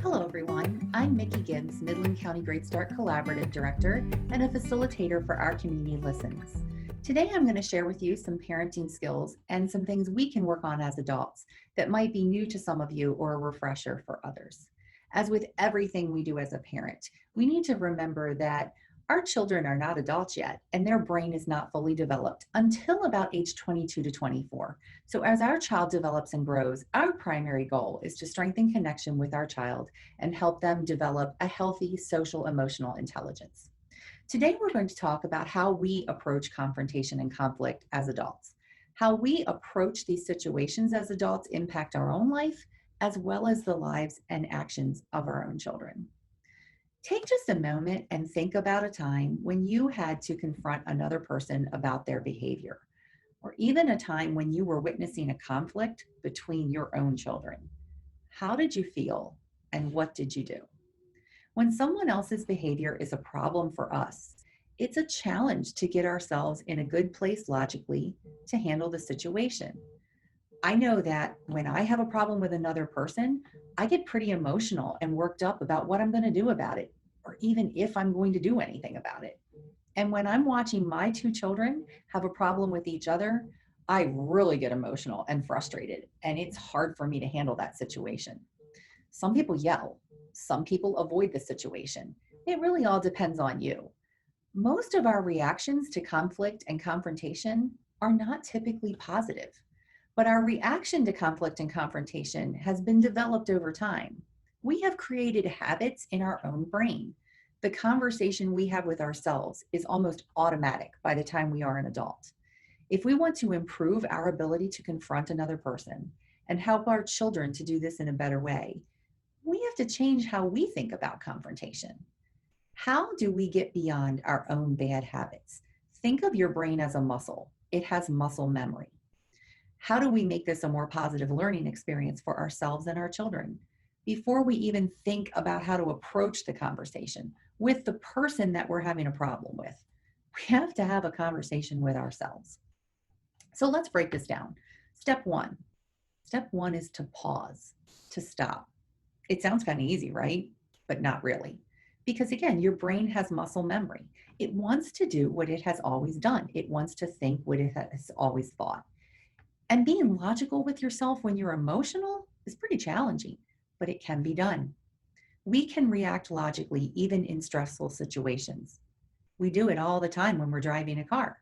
Hello, everyone. I'm Mickey Gibbs, Midland County Great Start Collaborative Director and a facilitator for our community listens. Today, I'm going to share with you some parenting skills and some things we can work on as adults that might be new to some of you or a refresher for others. As with everything we do as a parent, we need to remember that our children are not adults yet, and their brain is not fully developed until about age 22 to 24. So, as our child develops and grows, our primary goal is to strengthen connection with our child and help them develop a healthy social emotional intelligence. Today, we're going to talk about how we approach confrontation and conflict as adults. How we approach these situations as adults impact our own life, as well as the lives and actions of our own children. Take just a moment and think about a time when you had to confront another person about their behavior, or even a time when you were witnessing a conflict between your own children. How did you feel and what did you do? When someone else's behavior is a problem for us, it's a challenge to get ourselves in a good place logically to handle the situation. I know that when I have a problem with another person, I get pretty emotional and worked up about what I'm going to do about it, or even if I'm going to do anything about it. And when I'm watching my two children have a problem with each other, I really get emotional and frustrated, and it's hard for me to handle that situation. Some people yell, some people avoid the situation. It really all depends on you. Most of our reactions to conflict and confrontation are not typically positive, but our reaction to conflict and confrontation has been developed over time. We have created habits in our own brain. The conversation we have with ourselves is almost automatic by the time we are an adult. If we want to improve our ability to confront another person and help our children to do this in a better way, we have to change how we think about confrontation. How do we get beyond our own bad habits? Think of your brain as a muscle. It has muscle memory. How do we make this a more positive learning experience for ourselves and our children? Before we even think about how to approach the conversation with the person that we're having a problem with, we have to have a conversation with ourselves. So let's break this down. Step one. Step one is to pause, to stop. It sounds kind of easy, right? But not really. Because again, your brain has muscle memory. It wants to do what it has always done. It wants to think what it has always thought. And being logical with yourself when you're emotional is pretty challenging, but it can be done. We can react logically even in stressful situations. We do it all the time when we're driving a car.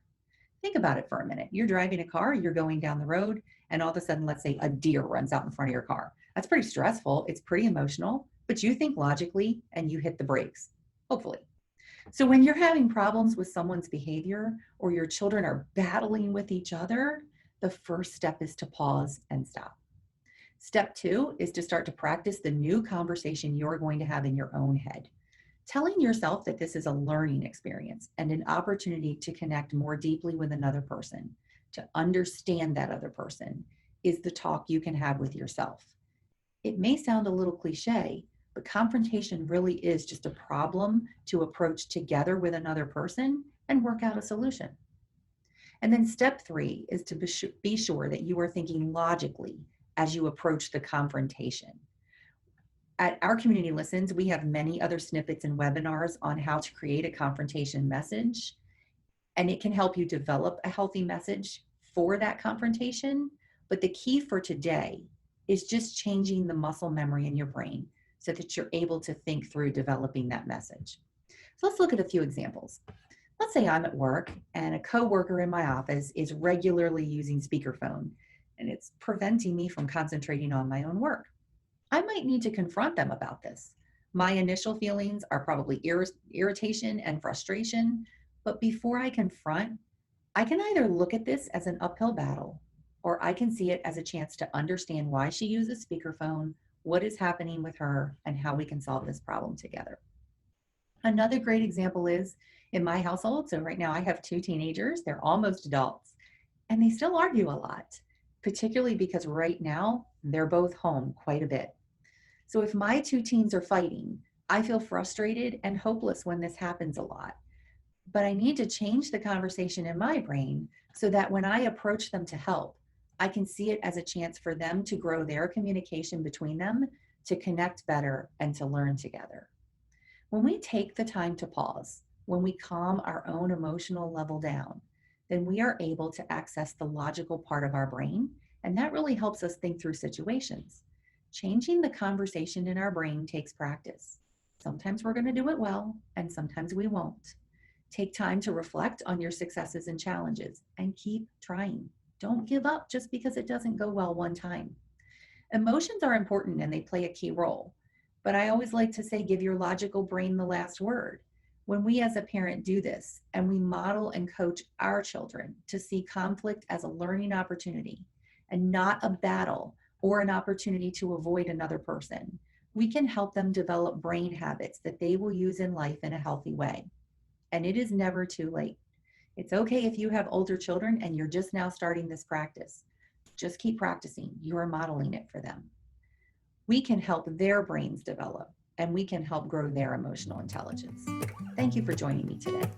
Think about it for a minute. You're driving a car, you're going down the road, and all of a sudden, let's say a deer runs out in front of your car. That's pretty stressful. It's pretty emotional, but you think logically and you hit the brakes, hopefully. So when you're having problems with someone's behavior or your children are battling with each other, the first step is to pause and stop. Step two is to start to practice the new conversation you're going to have in your own head. Telling yourself that this is a learning experience and an opportunity to connect more deeply with another person, to understand that other person, is the talk you can have with yourself. It may sound a little cliche, but confrontation really is just a problem to approach together with another person and work out a solution. And then step three is to be sure that you are thinking logically as you approach the confrontation. At our community listens, we have many other snippets and webinars on how to create a confrontation message, and it can help you develop a healthy message for that confrontation. But the key for today is just changing the muscle memory in your brain so that you're able to think through developing that message. So let's look at a few examples. Let's say I'm at work and a coworker in my office is regularly using speakerphone, and it's preventing me from concentrating on my own work. I might need to confront them about this. My initial feelings are probably irritation and frustration, but before I confront, I can either look at this as an uphill battle, or I can see it as a chance to understand why she uses speakerphone, what is happening with her, and how we can solve this problem together. Another great example is in my household. So right now I have two teenagers, they're almost adults, and they still argue a lot, particularly because right now they're both home quite a bit. So if my two teens are fighting, I feel frustrated and hopeless when this happens a lot. but I need to change the conversation in my brain so that when I approach them to help, I can see it as a chance for them to grow their communication between them, to connect better, and to learn together. When we take the time to pause, when we calm our own emotional level down, then we are able to access the logical part of our brain, and that really helps us think through situations. Changing the conversation in our brain takes practice. Sometimes we're going to do it well, and sometimes we won't. Take time to reflect on your successes and challenges and keep trying. Don't give up just because it doesn't go well one time. Emotions are important and they play a key role. But I always like to say, give your logical brain the last word. When we as a parent do this and we model and coach our children to see conflict as a learning opportunity and not a battle or an opportunity to avoid another person, we can help them develop brain habits that they will use in life in a healthy way. And it is never too late. It's okay if you have older children and you're just now starting this practice. Just keep practicing. You are modeling it for them. We can help their brains develop and we can help grow their emotional intelligence. Thank you for joining me today.